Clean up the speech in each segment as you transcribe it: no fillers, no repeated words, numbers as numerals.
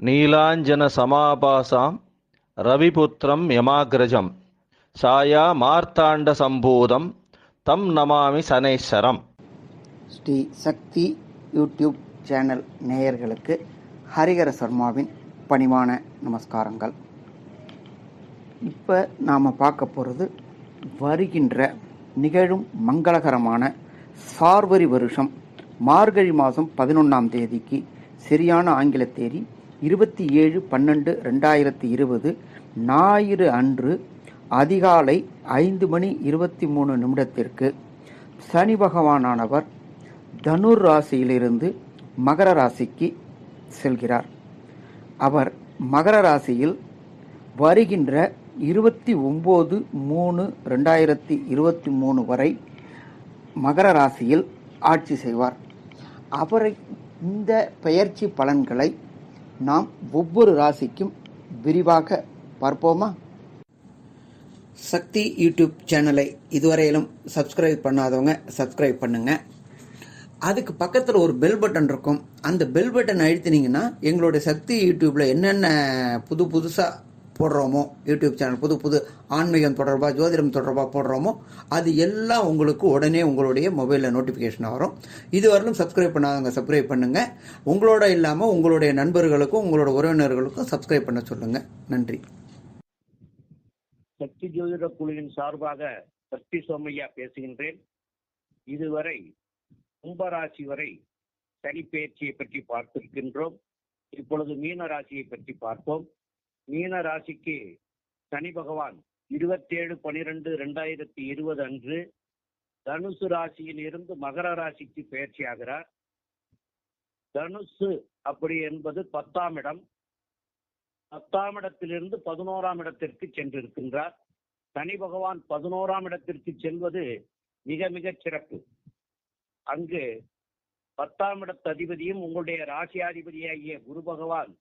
நீலாஞ்சன சமாபாசாம் ரவிபுத்திரம் யமாக்ரஜம் சாயா மார்த்தாண்ட சம்பூதம் தம் நமாமி சனேஸ்வரம். ஸ்ரீ சக்தி YouTube channel நேயர்களுக்கு ஹரிஹர சர்மாவின் பணிவான நமஸ்காரங்கள். இப்போ நாம் பார்க்க போகிறது வருகின்ற நிகழும் மங்களகரமான சார்வரி வருஷம் மார்கழி மாதம் 11ஆம் தேதிக்கு சரியான ஆங்கில தேதி 27/12/2020 ஞாயிறு அன்று அதிகாலை 5:23 சனி பகவானானவர் தனுர் ராசியிலிருந்து மகர ராசிக்கு செல்கிறார். அவர் மகர ராசியில் வருகின்ற 29/3/2023 வரை மகர ராசியில் ஆட்சி செய்வார். அவரை இந்த பெயர்ச்சி பலன்களை நாம் ஒவ்வொரு ராசிக்கும் விரிவாக பார்ப்போமா? சக்தி யூடியூப் சேனலை இதுவரையிலும் சப்ஸ்கிரைப் பண்ணாதவங்க சப்ஸ்கிரைப் பண்ணுங்க. அதுக்கு பக்கத்தில் ஒரு பெல் பட்டன் இருக்கும். அந்த பெல் பட்டன் அழுத்தினீங்கன்னா எங்களுடைய சக்தி யூடியூப்ல என்னென்ன புதுசாக போடுறோமோ, யூடியூப் சேனல் புது ஆன்மீகம் தொடர்பாக ஜோதிடம் தொடர்பாக போடுறோமோ அது எல்லாம் உங்களுக்கு உடனே உங்களுடைய மொபைலில் நோட்டிஃபிகேஷன் வரும். இதுவரையிலும் சப்ஸ்கிரைப் பண்ணாதவங்க சப்ஸ்கிரைப் பண்ணுங்க. உங்களோட இல்லாமல் உங்களுடைய நண்பர்களுக்கும் உங்களோட உறவினர்களுக்கும் சப்ஸ்கிரைப் பண்ண சொல்லுங்க. நன்றி. சக்தி ஜோதிட குழுவின் சார்பாக சக்தி சோமையா பேசுகின்றேன். இதுவரை கும்பராசி வரை சனி பெயர்ச்சியை பற்றி பார்த்திருக்கின்றோம். இப்பொழுது மீன ராசியை பற்றி பார்ப்போம். மீன ராசிக்கு சனி பகவான் 27/12/2020 அன்று தனுசு ராசியில் இருந்து மகர ராசிக்கு பெயர்ச்சி ஆகிறார். தனுசு அப்படி என்பது 10ஆம் இடம். 10ஆம் இடத்திலிருந்து 11ஆம் இடத்திற்கு சென்றிருக்கின்றார். சனி பகவான் 11ஆம் இடத்திற்கு செல்வது மிக மிக சிறப்பு. அங்கு 10ஆம் இடத்து அதிபதியும் உங்களுடைய ராசியாதிபதியாகிய குரு பகவான்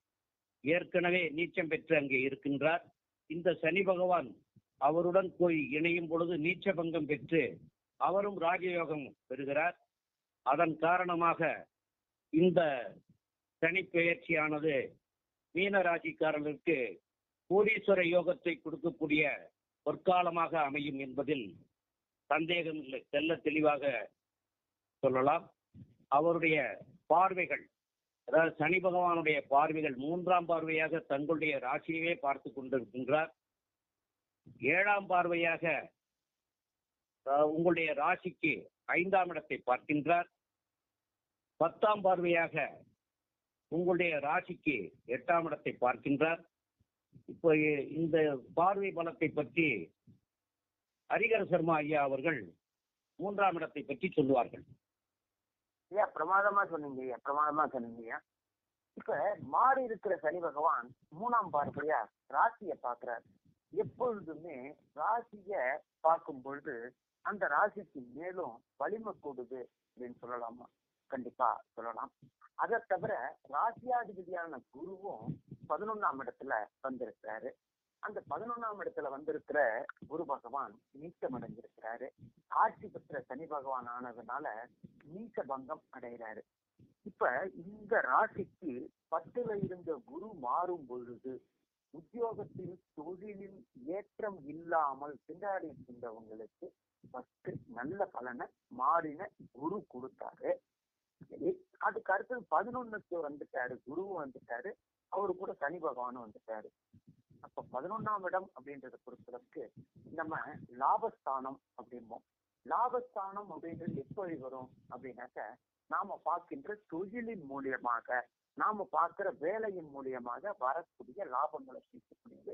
ஏற்கனவே நீச்சம் பெற்று அங்கே இருக்கின்றார். இந்த சனி பகவான் அவருடன் போய் இணையும் பொழுது நீச்ச பங்கம் பெற்று அவரும் ராஜயோகம் பெறுகிறார். அதன் காரணமாக இந்த சனி பெயர்ச்சியானது மீன ராசிக்காரர்களுக்கு கோடீஸ்வர யோகத்தை கொடுக்கக்கூடிய பொற்காலமாக அமையும் என்பதில் சந்தேகம் இல்லை, தெல்ல தெளிவாக சொல்லலாம். அவருடைய பார்வைகள், அதாவது சனி பகவானுடைய பார்வைகள் 3ஆம் பார்வையாக தங்களுடைய ராசியவே பார்த்து கொண்டிருக்கின்றார். 7ஆம் பார்வையாக உங்களுடைய ராசிக்கு 5ஆம் இடத்தை பார்க்கின்றார். 10ஆம் பார்வையாக உங்களுடைய ராசிக்கு 8ஆம் இடத்தை பார்க்கின்றார். இப்போ இந்த பார்வை பலத்தை பற்றி ஹரிஹர சர்மா ஐயா அவர்கள் 3ஆம் இடத்தை பற்றி சொல்லுவார்கள். பிரமாதமா சொன்னீங்க. இப்ப மாறி இருக்கிற சனி பகவான் 3ஆம் பார்வையா ராசிய பாக்குறார். எப்பொழுதுமே ராசிய பார்க்கும் பொழுது அந்த ராசிக்கு மேலும் வலிமை கூடுது அப்படின்னு சொல்லலாமா? கண்டிப்பா சொல்லலாம். அதை தவிர ராசியாதிபதியான குருவும் 11ஆம் இடத்துல வந்திருக்கிறாரு. அந்த 11ஆம் இடத்துல வந்திருக்கிற குரு பகவான் நீச்சம் அடைஞ்சிருக்கிறாரு. ஆட்சி பெற்ற சனி பகவான் ஆனதுனால நீச்ச பங்கம் அடைகிறாரு. இப்ப இந்த ராசிக்கு 10ல இருந்த குரு மாறும் பொழுது உத்தியோகத்தில் தொழிலில் ஏற்றம் இல்லாமல் திண்டாடி இருந்தவங்களுக்கு 10 நல்ல பலனை மாறின குரு கொடுத்தாரு. அதுக்கு அடுத்து 11க்கு வந்துட்டாரு, குருவும் வந்துட்டாரு, அவரு கூட சனி பகவானும் வந்துட்டாரு. அப்ப 11ஆம் இடம் அப்படின்றத பொறுத்தளவுக்கு நம்ம லாபஸ்தானம் அப்படிம்போம். லாபஸ்தானம் அப்படின்றது எப்படி வரும் அப்படின்னாக்க, நாம பார்க்கின்ற தொழிலின் மூலியமாக, நாம பார்க்கிற வேலையின் மூலியமாக வரக்கூடிய லாபங்களை சீர்க்கக்கூடியது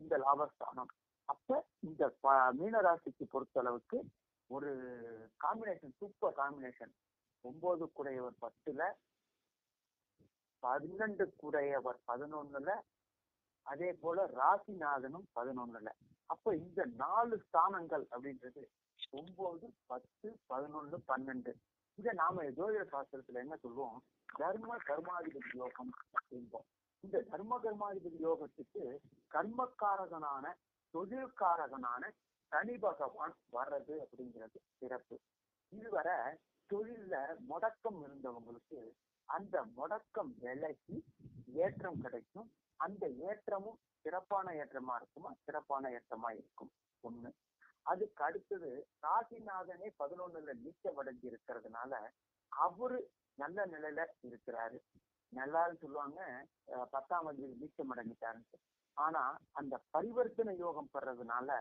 இந்த லாபஸ்தானம். அப்ப இந்த மீனராசிக்கு பொறுத்தளவுக்கு ஒரு காம்பினேஷன், சூப்பர் காம்பினேஷன். 9 கூடையவர் 10ல, 12 கூடையவர் 11ல, அதே போல ராசிநாதனும் 11ல. அப்ப இந்த 4 ஸ்தானங்கள் அப்படின்றது 9, 10, 11, 12. இதை நாம ஜோதிட சாஸ்திரத்துல என்ன சொல்லுவோம்? தர்ம கர்மாதிபதி யோகம் அப்படின்போம். இந்த தர்ம கர்மாதிபதி யோகத்துக்கு கர்மக்காரகனான, தொழில்காரகனான சனி பகவான் வர்றது அப்படிங்கிறது சிறப்பு. இதுவரை தொழில்ல முடக்கம் இருந்தவங்களுக்கு அந்த முடக்கம் விலகி ஏற்றம் கிடைக்கும். அந்த ஏற்றமும் சிறப்பான ஏற்றமா இருக்குமா, சிறப்பான ஏற்றமா இருக்கும். ஒண்ணு. அதுக்கு அடுத்தது ராசிநாதனே 11ல நீச்சமடைஞ்சு இருக்கிறதுனால அவரு நல்ல நிலையில இருக்கிறாரு. நல்லான்னு சொல்லுவாங்க 10ஆம் அதிபதி நீச்சம் அடைஞ்சிட்டாருன்னு. ஆனா அந்த பரிவர்த்தனை யோகம் பெறதுனால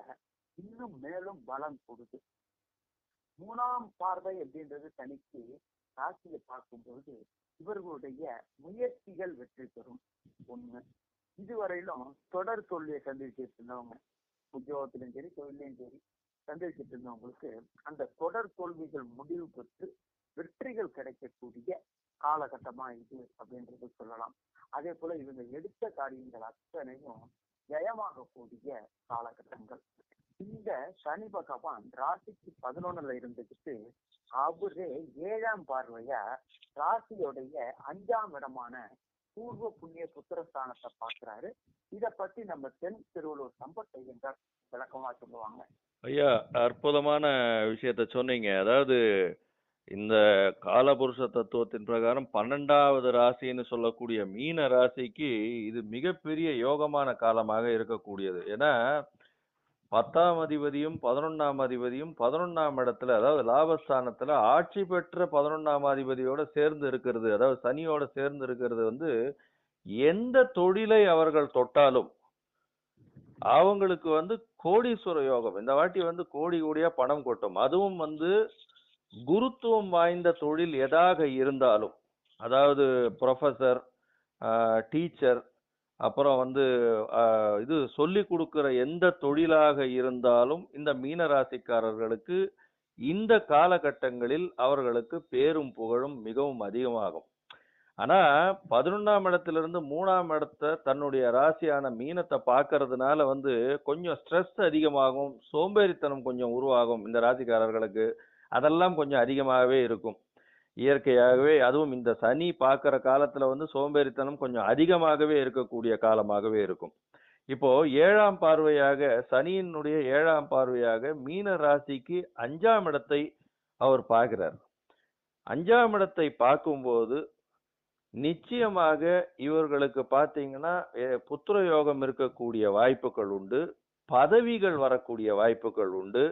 இன்னும் மேலும் பலம் கொடுது. 3ஆம் பார்வை அப்படின்றது தனிக்கு ராசியை பார்க்கும்போது இவர்களுடைய முயற்சிகள் வெற்றி பெறும். ஒண்ணு. இதுவரையிலும் தொடர் தோல்வியை சந்திச்சுட்டு இருந்தவங்க, உத்தியோகத்திலும் சரி தொழிலையும் சரி சந்திச்சுட்டு இருந்தவங்களுக்கு அந்த தொடர் தோல்விகள் முடிவு பெற்று வெற்றிகள் கிடைக்கக்கூடிய காலகட்டமா இது அப்படின்றது சொல்லலாம். அதே போல இவங்க எடுத்த காரியங்கள் அத்தனையும் ஜெயமாகக்கூடிய காலகட்டங்கள். இந்த சனி பகவான் ராசிக்கு 11ல இருந்துகிட்டு அவரே 7ஆம் பார்வையா ராசியோடைய 5ஆம் இடமான பூர்வ புண்ணிய புத்திரஸ்தானத்தை பார்க்கிறாரு. இத பத்தி நம்ம தென் திருவள்ளூர் சம்பத் ஐயங்கார் விளக்கமா சொல்லுவாங்க. ஐயா, அற்புதமான விஷயத்த சொன்னீங்க. அதாவது இந்த காலபுருஷ தத்துவத்தின் பிரகாரம் 12வது ராசின்னு சொல்லக்கூடிய மீன ராசிக்கு இது மிகப்பெரிய யோகமான காலமாக இருக்கக்கூடியது. ஏன்னா 10ஆம் அதிபதியும் 11ஆம் அதிபதியும் 11ஆம் இடத்துல, அதாவது லாபஸ்தானத்துல ஆட்சி பெற்ற 11ஆம் அதிபதியோட சேர்ந்து இருக்கிறது, அதாவது சனியோட சேர்ந்து இருக்கிறது வந்து எந்த தொழிலை அவர்கள் தொட்டாலும் அவங்களுக்கு வந்து கோடீஸ்வர யோகம். இந்த வாட்டி வந்து கோடி கோடியா பணம் கொட்டும். அதுவும் வந்து குருத்துவம் வாய்ந்த தொழில் எதாக இருந்தாலும், அதாவது ப்ரொஃபஸர், டீச்சர், அப்புறம் வந்து இது சொல்லி கொடுக்கிற எந்த தொழிலாக இருந்தாலும் இந்த மீனராசிக்காரர்களுக்கு இந்த காலகட்டங்களில் அவர்களுக்கு பேரும் புகழும் மிகவும் அதிகமாகும். ஆனா 11ஆம் இடத்திலிருந்து 3ஆம் இடத்தை தன்னுடைய ராசியான மீனத்தை பார்க்கறதுனால வந்து கொஞ்சம் ஸ்ட்ரெஸ் அதிகமாகும், சோம்பேறித்தனம் கொஞ்சம் உருவாகும் இந்த ராசிக்காரர்களுக்கு. அதெல்லாம் கொஞ்சம் அதிகமாகவே இருக்கும் இயற்கையாகவே. அதுவும் இந்த சனி பார்க்கிற காலத்துல வந்து சோம்பேறித்தனம் கொஞ்சம் அதிகமாகவே இருக்கக்கூடிய காலமாகவே இருக்கும். இப்போ 7ஆம் பார்வையாக, சனியினுடைய 7ஆம் பார்வையாக மீன ராசிக்கு 5ஆம் இடத்தை அவர் பார்க்கிறார். 5ஆம் இடத்தை பார்க்கும்போது நிச்சயமாக இவர்களுக்கு பார்த்தீங்கன்னா புத்திர யோகம் இருக்கக்கூடிய வாய்ப்புகள் உண்டு, பதவிகள் வரக்கூடிய வாய்ப்புகள் உண்டு,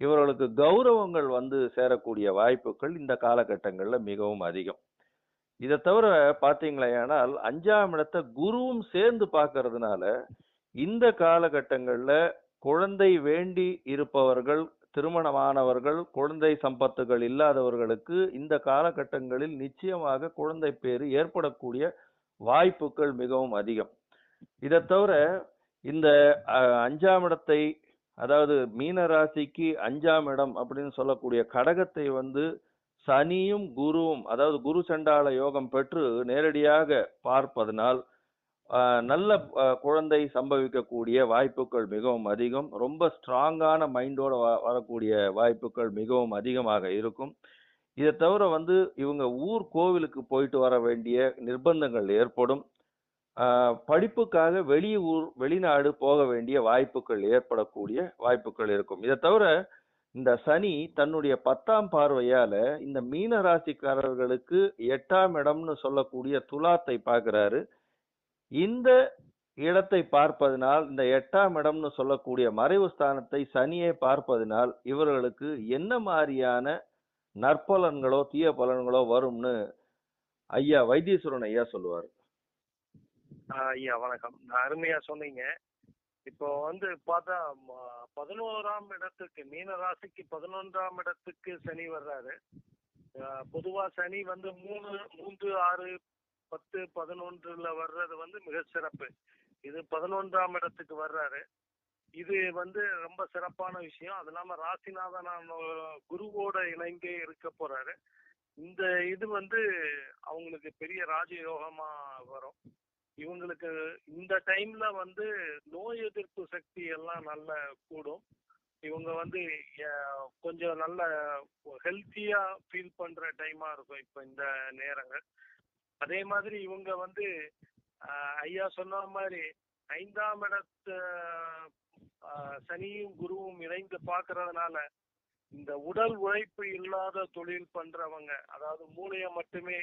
இவர்களுக்கு கௌரவங்கள் வந்து சேரக்கூடிய வாய்ப்புகள் இந்த காலகட்டங்கள்ல மிகவும் அதிகம். இதை தவிர பார்த்தீங்களேயானால் 5ஆம் இடத்தை குருவும் சேர்ந்து பார்க்கறதுனால இந்த காலகட்டங்கள்ல குழந்தை வேண்டி இருப்பவர்கள், திருமணமானவர்கள், குழந்தை சம்பத்துகள் இல்லாதவர்களுக்கு இந்த காலகட்டங்களில் நிச்சயமாக குழந்தை பேறு ஏற்படக்கூடிய வாய்ப்புகள் மிகவும் அதிகம். இதை தவிர இந்த 5ஆம் இடத்தை, அதாவது மீன ராசிக்கு 5ஆம் இடம் அப்படின்னு சொல்லக்கூடிய கடகத்தை வந்து சனியும் குருவும், அதாவது குரு சண்டால யோகம் பெற்று நேரடியாக பார்ப்பதனால் நல்ல குழந்தை சம்பவிக்கக்கூடிய வாய்ப்புகள் மிகவும் அதிகம். ரொம்ப ஸ்ட்ராங்கான மைண்டோட வரக்கூடிய வாய்ப்புகள் மிகவும் அதிகமாக இருக்கும். இதை தவிர வந்து இவங்க ஊர் கோவிலுக்கு போயிட்டு வர வேண்டிய நிர்பந்தங்கள் ஏற்படும். படிப்புக்காக வெளிநாடு போக வேண்டிய வாய்ப்புகள் ஏற்படக்கூடிய வாய்ப்புகள் இருக்கும். இதை தவிர இந்த சனி தன்னுடைய 10ஆம் பார்வையால இந்த மீன ராசிக்காரர்களுக்கு 8ஆம் இடம்னு சொல்லக்கூடிய துலாத்தை பார்க்கிறாரு. இந்த இடத்தை பார்ப்பதனால், இந்த 8ஆம் இடம்னு சொல்லக்கூடிய மறைவு ஸ்தானத்தை சனியை பார்ப்பதனால் இவர்களுக்கு என்ன மாதிரியான நற்பலன்களோ தீய பலன்களோ வரும்னு ஐயா வைத்தீஸ்வரன் ஐயா சொல்லுவார். ஐயா வணக்கம். அருமையா சொன்னீங்க. இப்போ வந்து பார்த்தா 11ஆம் இடத்துக்கு, மீன ராசிக்கு 11ஆம் இடத்துக்கு சனி வர்றாரு. பொதுவா சனி வந்து 3, 6, 10, 11ல வர்றது வந்து மிக சிறப்பு. இது 11ஆம் இடத்துக்கு வர்றாரு. இது வந்து ரொம்ப சிறப்பான விஷயம். அது இல்லாம ராசிநாதனான குருவோட இணைந்தே இருக்க போறாரு. இந்த இது வந்து அவங்களுக்கு பெரிய ராஜயோகமா வரும். இவங்களுக்கு இந்த டைம்ல வந்து நோய் எதிர்ப்பு சக்தி எல்லாம் நல்ல கூடும். இவங்க வந்து கொஞ்சம் நல்ல ஹெல்த்தியா ஃபீல் பண்ற டைமா இருக்கும் இப்ப இந்த நேரங்கள். அதே மாதிரி இவங்க வந்து ஐயா சொன்ன மாதிரி 5ஆம் இடத்து சனியும் குருவும் இணைந்து பார்க்கறதுனால இந்த உடல் உழைப்பு இல்லாத தொழில் பண்றவங்க, அதாவது மூளையை மட்டுமே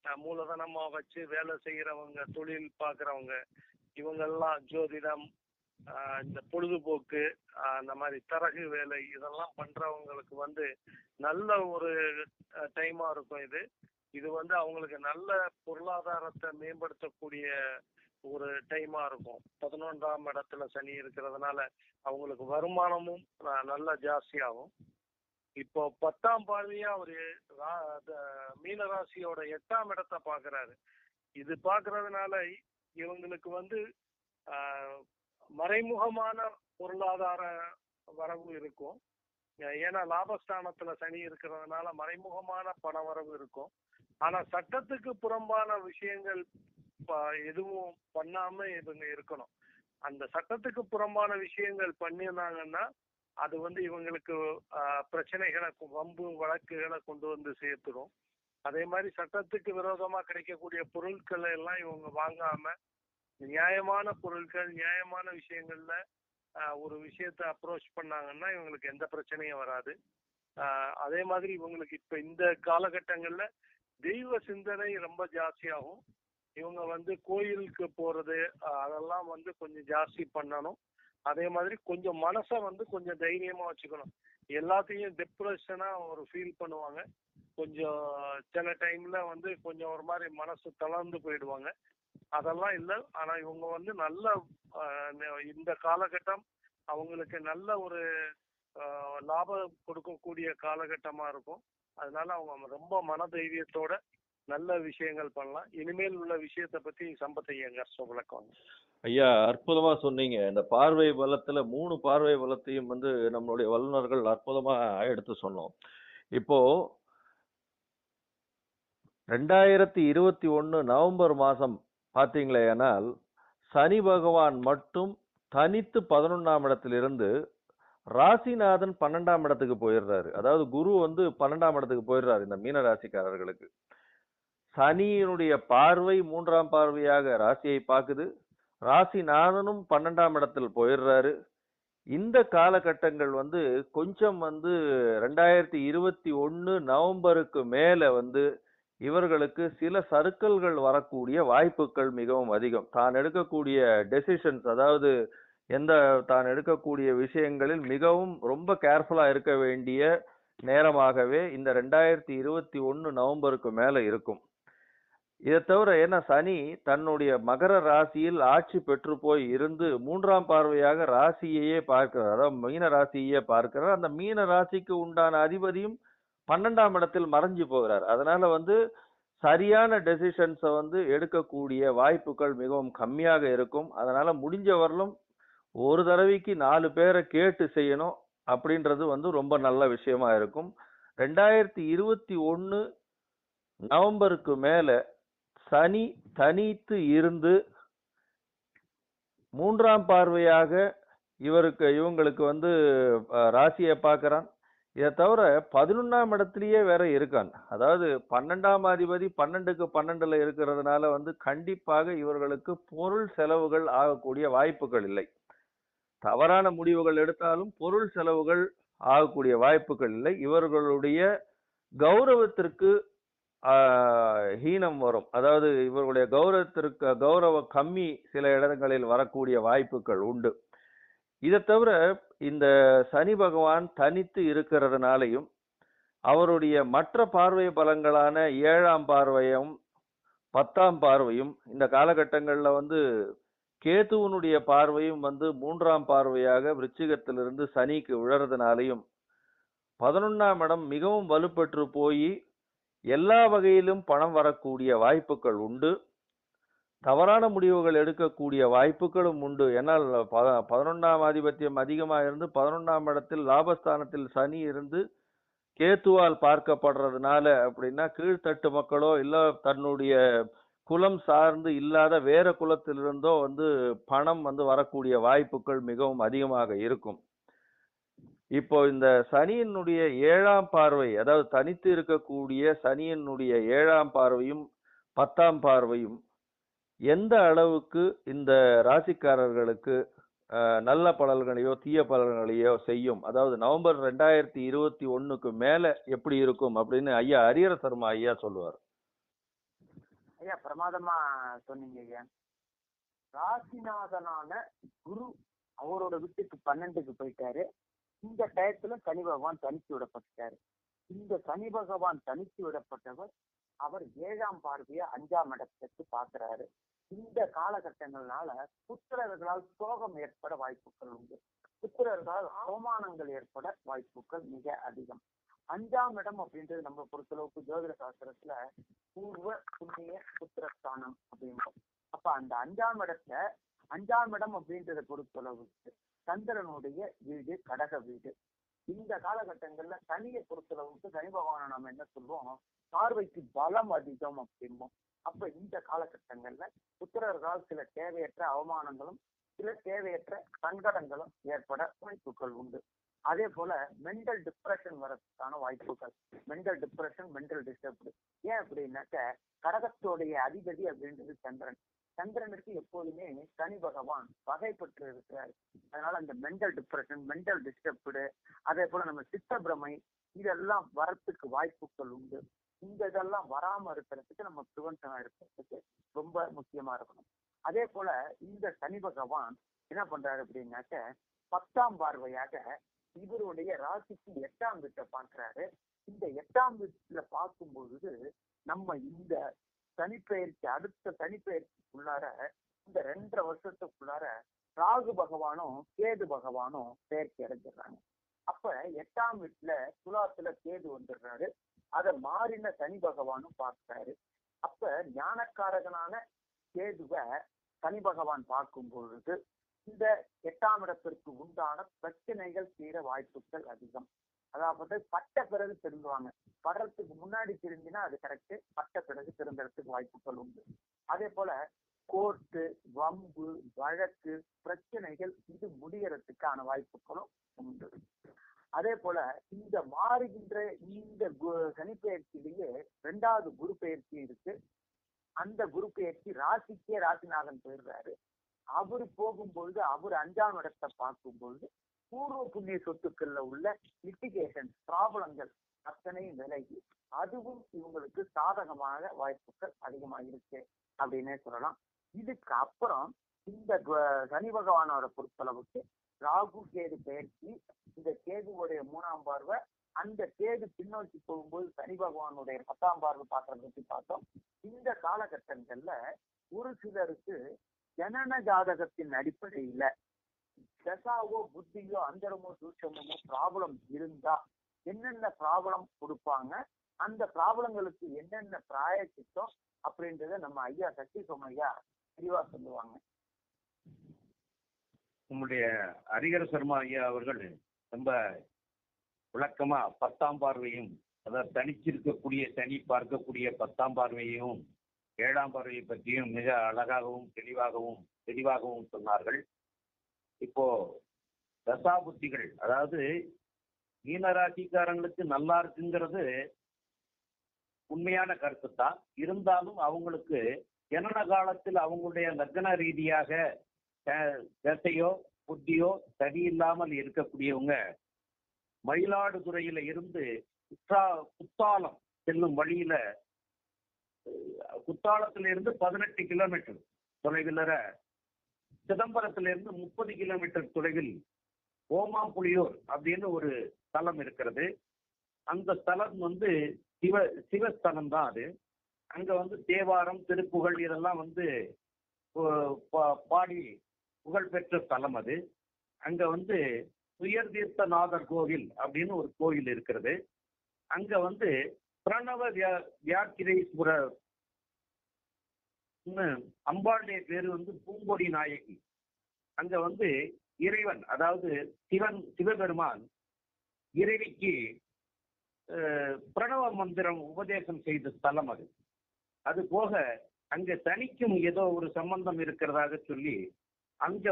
மூலதனமா வச்சு வேலை செய்யறவங்க, தொழில் பாக்குறவங்க, இவங்கெல்லாம் ஜோதிடம், இந்த பொழுதுபோக்கு, அந்த மாதிரி தரகு வேலை இதெல்லாம் பண்றவங்களுக்கு வந்து நல்ல ஒரு டைமா இருக்கும். இது வந்து அவங்களுக்கு நல்ல பொருளாதாரத்தை மேம்படுத்தக்கூடிய ஒரு டைமா இருக்கும். 11ஆம் இடத்துல சனி இருக்கிறதுனால அவங்களுக்கு வருமானமும் நல்லா ஜாஸ்தியாகும். இப்போ 10ஆம் பார்வையா ஒரு மீனராசியோட 8ஆம் இடத்தை பாக்குறாரு. இது பாக்குறதுனால இவங்களுக்கு வந்து மறைமுகமான பொருளாதார வரவு இருக்கும். ஏன்னா லாபஸ்தானத்துல சனி இருக்கிறதுனால மறைமுகமான பண வரவு இருக்கும். ஆனா சட்டத்துக்கு புறம்பான விஷயங்கள் எதுவும் பண்ணாம இவங்க இருக்கணும். அந்த சட்டத்துக்கு புறம்பான விஷயங்கள் பண்ணியிருந்தாங்கன்னா அது வந்து இவங்களுக்கு பிரச்சனைகளை, வம்பு வழக்குகளை கொண்டு வந்து சேர்த்துடும். அதே மாதிரி சட்டத்துக்கு விரோதமா கிடைக்கக்கூடிய பொருட்களை எல்லாம் இவங்க வாங்காம நியாயமான பொருட்கள், நியாயமான விஷயங்கள்ல ஒரு விஷயத்த அப்ரோச் பண்ணாங்கன்னா இவங்களுக்கு எந்த பிரச்சனையும் வராது. அதே மாதிரி இவங்களுக்கு இப்ப இந்த காலகட்டங்கள்ல தெய்வ சிந்தனை ரொம்ப ஜாஸ்தியாகும். இவங்க வந்து கோயிலுக்கு போறது அதெல்லாம் வந்து கொஞ்சம் ஜாஸ்தி பண்ணணும். அதே மாதிரி கொஞ்சம் மனசை வந்து கொஞ்சம் தைரியமா வச்சுக்கணும். எல்லாத்தையும் டிப்ரெஷனா ஒரு ஃபீல் பண்ணுவாங்க. கொஞ்சம் சில டைம்ல வந்து கொஞ்சம் ஒரு மாதிரி மனசு தளர்ந்து போயிடுவாங்க. அதெல்லாம் இல்லை. ஆனா இவங்க வந்து நல்ல இந்த காலகட்டம் அவங்களுக்கு நல்ல ஒரு லாபம் கொடுக்கக்கூடிய காலகட்டமா இருக்கும். அதனால அவங்க ரொம்ப மன தைரியத்தோட நல்ல விஷயங்கள் பண்ணலாம். இனிமேல் உள்ள விஷயத்த பத்தி சம்பத் ஐயா விளக்கம். ஐயா, அற்புதமா சொன்னீங்க. இந்த பார்வை பலத்துல 3 பார்வை பலத்தையும் வந்து நம்மளுடைய வல்லுநர்கள் அற்புதமா எடுத்து சொன்னோம். இப்போ 2021 நவம்பர் மாசம் பாத்தீங்களேனால் சனி பகவான் மட்டும் தனித்து 11ஆம் இடத்திலிருந்து ராசிநாதன் 12ஆம் இடத்துக்கு போயிடுறாரு. அதாவது குரு வந்து 12ஆம் இடத்துக்கு போயிடுறாரு இந்த மீன ராசிக்காரர்களுக்கு. சனியினுடைய பார்வை 3ஆம் பார்வையாக ராசியை பார்க்குது. ராசிநாதனும் 12ஆம் இடத்தில் போயிடுறாரு. இந்த காலகட்டங்கள் வந்து கொஞ்சம் வந்து 2021 நவம்பருக்கு மேல வந்து இவர்களுக்கு சில சறுக்கல்கள் வரக்கூடிய வாய்ப்புகள் மிகவும் அதிகம். தான் எடுக்கக்கூடிய டெசிஷன்ஸ், அதாவது தான் எடுக்கக்கூடிய விஷயங்களில் மிகவும் ரொம்ப கேர்ஃபுல்லா இருக்க வேண்டிய நேரமாகவே இந்த 2021 நவம்பருக்கு மேல இருக்கும். இதை தவிர ஏன்னா சனி தன்னுடைய மகர ராசியில் ஆட்சி பெற்று போய் இருந்து 3ஆம் பார்வையாக ராசியையே பார்க்கிறார், அதாவது மீன ராசியையே பார்க்கிறார். அந்த மீன ராசிக்கு உண்டான அதிபதியும் 12ஆம் இடத்தில் மறைஞ்சு போகிறார். அதனால வந்து சரியான டெசிஷன்ஸை வந்து எடுக்கக்கூடிய வாய்ப்புகள் மிகவும் கம்மியாக இருக்கும். அதனால முடிஞ்ச வரலும் ஒரு தடவைக்கு 4 பேரை கேட்டு செய்யணும் அப்படின்றது வந்து ரொம்ப நல்ல விஷயமா இருக்கும். 2021 நவம்பருக்கு மேல சனி தனித்து இருந்து 3ஆம் பார்வையாக இவங்களுக்கு வந்து ராசியை பார்க்கறான். இதை தவிர 11ஆம் இடத்திலேயே வேற இருக்கான். அதாவது 12ஆம் அதிபதி 12க்கு 12ல இருக்கிறதுனால வந்து கண்டிப்பாக இவர்களுக்கு பொருள் செலவுகள் ஆகக்கூடிய வாய்ப்புகள் இல்லை. தவறான முடிவுகள் எடுத்தாலும் பொருள் செலவுகள் ஆகக்கூடிய வாய்ப்புகள் இல்லை. இவர்களுடைய கௌரவத்திற்கு ஹீனம் வரும். அதாவது இவர்களுடைய கௌரவ கம்மி சில இடங்களில் வரக்கூடிய வாய்ப்புகள் உண்டு. இதை தவிர இந்த சனி பகவான் தனித்து இருக்கிறதுனாலையும் அவருடைய மற்ற பார்வை பலங்களான 7ஆம் பார்வையும் 10ஆம் பார்வையும் இந்த காலகட்டங்கள்ல வந்து கேதுவனுடைய பார்வையும் வந்து 3ஆம் பார்வையாக விருச்சிகத்திலிருந்து சனிக்கு விழறதுனாலையும் 11ஆம் இடம் மிகவும் வலுப்பெற்று போய் எல்லா வகையிலும் பணம் வரக்கூடிய வாய்ப்புகள் உண்டு. தவறான முடிவுகள் எடுக்கக்கூடிய வாய்ப்புகளும் உண்டு. ஏன்னால் 11ஆம் ஆதிபத்தியம் அதிகமாக இருந்து 11ஆம் இடத்தில் லாபஸ்தானத்தில் சனி இருந்து கேத்துவால் பார்க்கப்படுறதுனால அப்படின்னா கீழ்த்தட்டு மக்களோ இல்ல தன்னுடைய குலம் சார்ந்து இல்லாத வேற குலத்திலிருந்தோ வந்து பணம் வந்து வரக்கூடிய வாய்ப்புகள் மிகவும் அதிகமாக இருக்கும். இப்போ இந்த சனியினுடைய 7ஆம் பார்வை, அதாவது தனித்து இருக்கக்கூடிய சனியினுடைய 7ஆம் பார்வையும் 10ஆம் பார்வையும் எந்த அளவுக்கு இந்த ராசிக்காரர்களுக்கு நல்ல பலன்களையோ தீய பலன்களையோ செய்யும், அதாவது நவம்பர் 2021க்கு மேல எப்படி இருக்கும் அப்படின்னு ஐயா ஹரிஹர சர்மா ஐயா சொல்லுவார். ஐயா பிரமாதமா சொன்னீங்க ஐயா. ராசிநாதனான குரு அவரோட வீட்டுக்கு 12க்கு போயிட்டாரு. இந்த டயத்துல சனி பகவான் தனிச்சு விடப்பட்டாரு. இந்த சனி பகவான் தனிச்சு விடப்பட்டவர் அவர் 7ஆம் பார்வையை 5ஆம் இடத்துக்கு பாக்குறாரு. இந்த காலகட்டங்கள்னால புத்திரர்களால் சோகம் ஏற்பட வாய்ப்புகள் உண்டு. புத்திரர்களால் அவமானங்கள் ஏற்பட வாய்ப்புகள் மிக அதிகம். 5ஆம் இடம் அப்படின்றது நம்ம பொறுத்தளவுக்கு ஜோதிட சாஸ்திரத்துல பூர்வ புண்ணிய புத்திரஸ்தானம் அப்படின்றோம். அப்ப அந்த 5ஆம் இடத்துல 5ஆம் இடம் அப்படின்றத பொறுத்தளவுக்கு சந்திரனுடைய வீடு கடக வீடு. இந்த காலகட்டங்கள்ல சனியை பொறுத்தளவுக்கு சனி பகவானை நம்ம என்ன சொல்லுவோம், பார்வைக்கு பலம் அதிகம் அப்படிம்போம். அப்ப இந்த காலகட்டங்கள்ல புத்திரர்களால் சில தேவையற்ற அவமானங்களும் சில தேவையற்ற சங்கடங்களும் ஏற்பட வாய்ப்புகள் உண்டு. அதே போல மென்டல் டிப்ரெஷன் வரதுக்கான வாய்ப்புகள், மென்டல் டிப்ரெஷன், மென்டல் டிஸ்டர்ப்டு. ஏன் அப்படின்னாக்க கடகத்தோடைய அதிபதி அப்படின்றது சந்திரன். சந்திரனுக்கு எப்போதுமே சனி பகவான் வகைப்பட்டு இருக்கிறார். அதனால அந்த மென்டல் டிப்ரெஷன், மென்டல் டிஸ்டர்ப்டு, அதே போல நம்ம சித்தப்பிரமை இதெல்லாம் வரத்துக்கு வாய்ப்புகள் உண்டு. இந்த இதெல்லாம் வராம இருக்கிறதுக்கு நம்ம ப்ரிவென்ஷனா இருக்கிறதுக்கு ரொம்ப முக்கியமா இருக்கணும். அதே போல இந்த சனி பகவான் என்ன பண்றாரு அப்படின்னாக்க 10ஆம் பார்வையாக இவருடைய ராசிக்கு 8ஆம் வீட்டை பார்க்கிறாரு. இந்த 8ஆம் வீட்டுல பார்க்கும் பொழுது நம்ம இந்த சனிப்பெயர்ச்சி அடுத்த சனிப்பெயர்ச்சிக்குள்ளார இந்த 2.5 வருஷத்துக்குள்ளார ராகு பகவானும் கேது பகவானும் பெயர்ச்சி அடைஞ்சிடுறாங்க. அப்ப 8ஆம் வீட்டுல துலாத்துல கேது வந்துடுறாரு. அதை மாறின சனி பகவானும் பார்க்கிறாரு. அப்ப ஞானக்காரகனான கேதுவை சனி பகவான் பார்க்கும் பொழுது இந்த 8ஆம் இடத்திற்கு உண்டான பிரச்சனைகள் தீர வாய்ப்புகள் அதிகம். அதாவது பட்ட பிறகு திருந்துவாங்க. படுறதுக்கு முன்னாடி திருந்தினா அது கரெக்ட், பட்ட பிறகு திருந்துறதுக்கு வாய்ப்புகள் உண்டு. அதே போல கோர்ட்டு, வம்பு, வழக்கு, பிரச்சனைகள் இது முடியறதுக்கான வாய்ப்புகளும் உண்டு. அதே போல இந்த மாறுகின்ற இந்த சனிப்பெயர்ச்சியிலேயே 2வது குரு பெயர்ச்சி இருக்கு. அந்த குரு பெயர்ச்சி ராசிக்கே ராசிநாதன் போயிடுறாரு. அவரு போகும்பொழுது அவர் 5ஆம் இடத்தை பார்க்கும்பொழுது பூர்வ புண்ணிய சொத்துக்கள்ல உள்ள லிட்டிகேஷன் ப்ராப்ளங்கள் அத்தனையும் விலகி அதுவும் இவங்களுக்கு சாதகமாக வாய்ப்புகள் அதிகமாக இருக்கு அப்படின்னே சொல்லலாம். இதுக்கு அப்புறம் இந்த சனி பகவானோட பொறுத்தளவுக்கு ராகு கேது பெயர்ச்சி, இந்த கேதுவோடைய 3ஆம் பார்வை, அந்த கேது பின்னோக்கி போகும்போது சனி பகவானுடைய 10ஆம் பார்வை பார்க்கறத பத்தி பார்த்தோம். இந்த காலகட்டங்கள்ல ஒரு சிலருக்கு ஜனன ஜாதகத்தின் அடிப்படையில தசாவோ புத்தியோ அந்தரமோ சூட்சமோ ப்ராப்ளம் இருந்தா என்னென்ன ப்ராப்ளம் கொடுப்பாங்க, அந்த ப்ராப்ளங்களுக்கு என்னென்ன பிராயச்சித்தம் அப்படின்றத நம்ம ஐயா சக்தி சோமையா தெளிவா சொல்லுவாங்க. நம்முடைய ஹரிஹர சர்மா ஐயா அவர்கள் ரொம்ப விளக்கமா 10ஆம் பார்வையும், அதாவது தனிச்சிருக்கக்கூடிய சனி பார்க்கக்கூடிய 10ஆம் பார்வையும் 7ஆம் பார்வையை பற்றியும் மிக அழகாகவும் தெளிவாகவும் சொன்னார்கள். இப்போ தசாபுத்திகள், அதாவது மீனராசிக்காரங்களுக்கு நல்லா இருக்குங்கிறது உண்மையான கருத்து தான். இருந்தாலும் அவங்களுக்கு ஜனன காலத்தில் அவங்களுடைய லக்ன ரீதியாக தசையோ புத்தியோ சரியில்லாமல் இருக்கக்கூடியவங்க மயிலாடுதுறையில இருந்து குத்தாலம் செல்லும் வழியில, குத்தாலத்திலிருந்து 18 கிலோமீட்டர் தொலைவில், சிதம்பரத்திலிருந்து 30 கிலோமீட்டர் தொலைவில் ஓமாம்புலியூர் அப்படின்னு ஒரு ஸ்தலம் இருக்கிறது. அந்த ஸ்தலம் சிவஸ்தலம் தான் அது. அங்க தேவாரம், திருப்புகழ் இதெல்லாம் பாடி புகழ்பெற்ற ஸ்தலம் அது. அங்க உயர் தீர்த்தநாதர் கோவில் அப்படின்னு ஒரு கோவில் இருக்கிறது. அங்க பிரணவ வியாக்கிரேஸ்வரர் அம்பாளுடைய பேரு பூங்கொடி நாயகி. அங்க இறைவன், அதாவது சிவபெருமான் இறைவிக்கு பிரணவ மந்திரம் உபதேசம் செய்த ஸ்தலம் அது. அது போக அங்க சனிக்கும் ஏதோ ஒரு சம்பந்தம் இருக்கிறதாக சொல்லி அங்க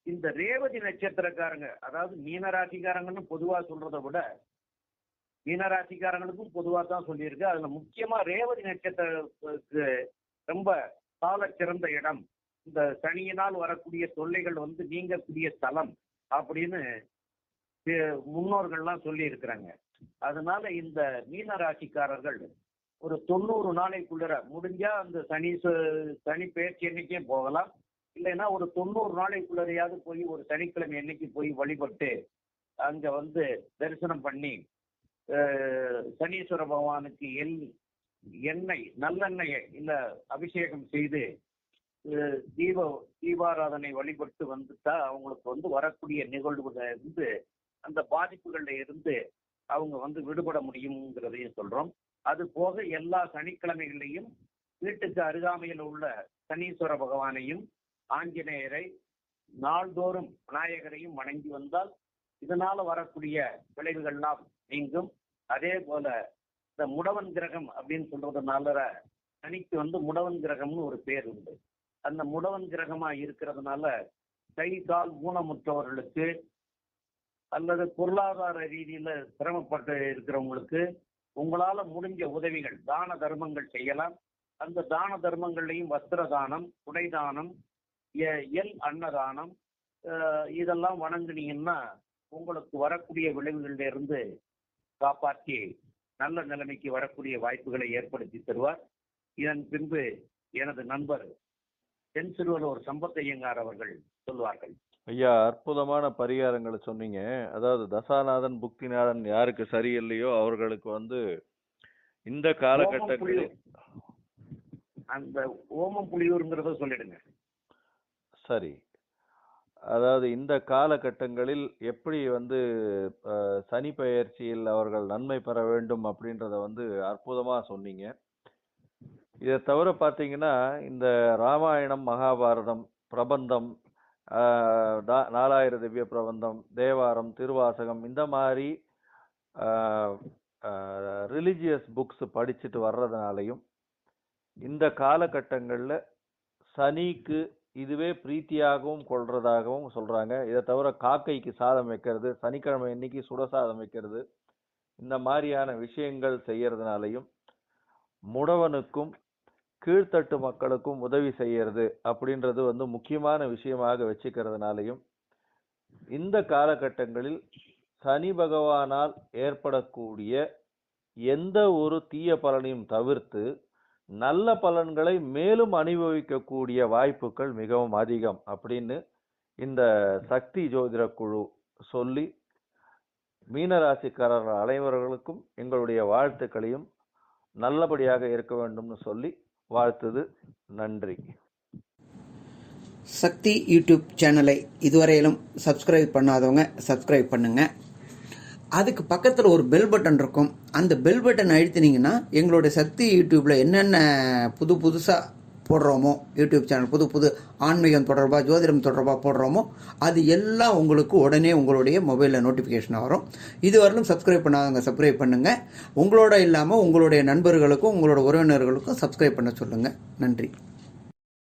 இந்த ரேவதி நட்சத்திரக்காரங்க, அதாவது மீனராசிக்காரங்கன்னு பொதுவா சொல்றதை விட மீனராசிக்காரங்களுக்கும் பொதுவா தான் சொல்லியிருக்கு. அதுல முக்கியமா ரேவதி நட்சத்திரத்துக்கு ரொம்ப சால சிறந்த இடம், இந்த சனியினால் வரக்கூடிய தொல்லைகள் நீங்கக்கூடிய ஸ்தலம் அப்படின்னு முன்னோர்கள்லாம் சொல்லி இருக்கிறாங்க. அதனால இந்த மீனராசிக்காரர்கள் ஒரு 90 நாளைக்குள்ள முடிஞ்சா அந்த சனி பெயர்ச்சி அன்னைக்கே போகலாம். இல்லைன்னா ஒரு 90 நாளைக்குள்ளரையாவது போய் ஒரு சனிக்கிழமை அன்னைக்கு போய் வழிபட்டு அங்க வந்து தரிசனம் பண்ணி சனீஸ்வர பகவானுக்கு எண்ணெய் நல்லெண்ணெயை இல்ல அபிஷேகம் செய்து தீபாராதனை வழிபட்டு வந்துட்டா அவங்களுக்கு வந்து வரக்கூடிய நிகழ்வுல இருந்து அந்த பாதிப்புகள்ல இருந்து அவங்க வந்து விடுபட முடியுங்கிறதையும் சொல்றோம். அது போக எல்லா சனிக்கிழமைகளையும் வீட்டுக்கு அருகாமையில் உள்ள சனீஸ்வர பகவானையும் ஆஞ்சநேயரை நாள்தோறும் விநாயகரையும் வணங்கி வந்தால் இதனால வரக்கூடிய விளைவுகள்லாம் நீங்கும். அதே போல இந்த முடவன் கிரகம் அப்படின்னு சொல்றதுனால சனிக்கு வந்து முடவன் கிரகம்னு ஒரு பேர் உண்டு. அந்த முடவன் கிரகமா இருக்கிறதுனால கை கால் ஊனமுற்றவர்களுக்கு அல்லது பொருளாதார ரீதியில சிரமப்பட்டு இருக்கிறவங்களுக்கு உங்களால முடிஞ்ச உதவிகள் தான தர்மங்கள் செய்யலாம். அந்த தான தர்மங்கள்லையும் வஸ்திர தானம், உடை தானம், அன்னதானம் இதெல்லாம் வணங்குனீங்கன்னா உங்களுக்கு வரக்கூடிய விளைவுகளில் இருந்து காப்பாற்றி நல்ல நிலைமைக்கு வரக்கூடிய வாய்ப்புகளை ஏற்படுத்தி தருவார். இதன் பின்பு எனது நண்பர் தென்சிறுவலூர் சம்பத்தையங்கார் அவர்கள் சொல்வார்கள். ஐயா, அற்புதமான பரிகாரங்களை சொன்னீங்க. அதாவது தசாநாதன் புக்திநாதன் யாருக்கு சரியில்லையோ அவர்களுக்கு வந்து இந்த காலகட்டங்களில் அந்த ஓமம் புலியூருங்கிறத சொல்லிடுங்க. சரி, அதாவது இந்த காலகட்டங்களில் எப்படி வந்து சனி பெயர்ச்சியில் அவர்கள் நன்மை பெற வேண்டும் அப்படின்றத வந்து அற்புதமா சொன்னீங்க. இதை தவிர பார்த்தீங்கன்னா இந்த ராமாயணம், மகாபாரதம், பிரபந்தம், 4000 திவ்ய பிரபந்தம், தேவாரம், திருவாசகம் இந்த மாதிரி ரிலிஜியஸ் புக்ஸ் படிச்சுட்டு வர்றதுனாலையும் இந்த காலகட்டங்களில் சனிக்கு இதுவே பிரீத்தியாகவும் கொள்றதாகவும் சொல்றாங்க. இதை தவிர காக்கைக்கு சாதம் வைக்கிறது, சனிக்கிழமை இன்னைக்கு சுடசாதம் வைக்கிறது, இந்த மாதிரியான விஷயங்கள் செய்யறதுனாலையும் முடவனுக்கும் கீழ்த்தட்டு மக்களுக்கும் உதவி செய்யறது அப்படின்றது வந்து முக்கியமான விஷயமாக வச்சுக்கிறதுனாலையும் இந்த காலகட்டங்களில் சனி பகவானால் ஏற்படக்கூடிய எந்த ஒரு தீய பலனையும் தவிர்த்து நல்ல பலன்களை மேலும் அனுபவிக்கக்கூடிய வாய்ப்புகள் மிகவும் அதிகம் அப்படின்னு இந்த சக்தி ஜோதிட குழு சொல்லி மீனராசிக்காரர்கள் அனைவர்களுக்கும் எங்களுடைய வாழ்த்துக்களையும் நல்லபடியாக இருக்க வேண்டும்னு சொல்லி வாழ்த்துது. நன்றி. சக்தி யூடியூப் சேனலை இதுவரையிலும் சப்ஸ்கிரைப் பண்ணாதவங்க சப்ஸ்கிரைப் பண்ணுங்க. அதுக்கு பக்கத்தில் ஒரு பெல் பட்டன் இருக்கும். அந்த பெல் பட்டன் அழுத்தினீங்கன்னா எங்களுடைய சக்தி யூடியூப்பில் என்னென்ன புதுசாக போடுறோமோ, யூடியூப் சேனல் புது ஆன்மீகம் தொடர்பாக, ஜோதிடம் தொடர்பாக போடுறோமோ அது எல்லாம் உங்களுக்கு உடனே உங்களுடைய மொபைலில் நோட்டிஃபிகேஷன் வரும். இதுவரையிலும் சப்ஸ்கிரைப் பண்ணாதவங்க சப்ஸ்கிரைப் பண்ணுங்கள். உங்களோட இல்லாமல் உங்களுடைய நண்பர்களுக்கும் உங்களோட உறவினர்களுக்கும் சப்ஸ்கிரைப் பண்ண சொல்லுங்கள். நன்றி.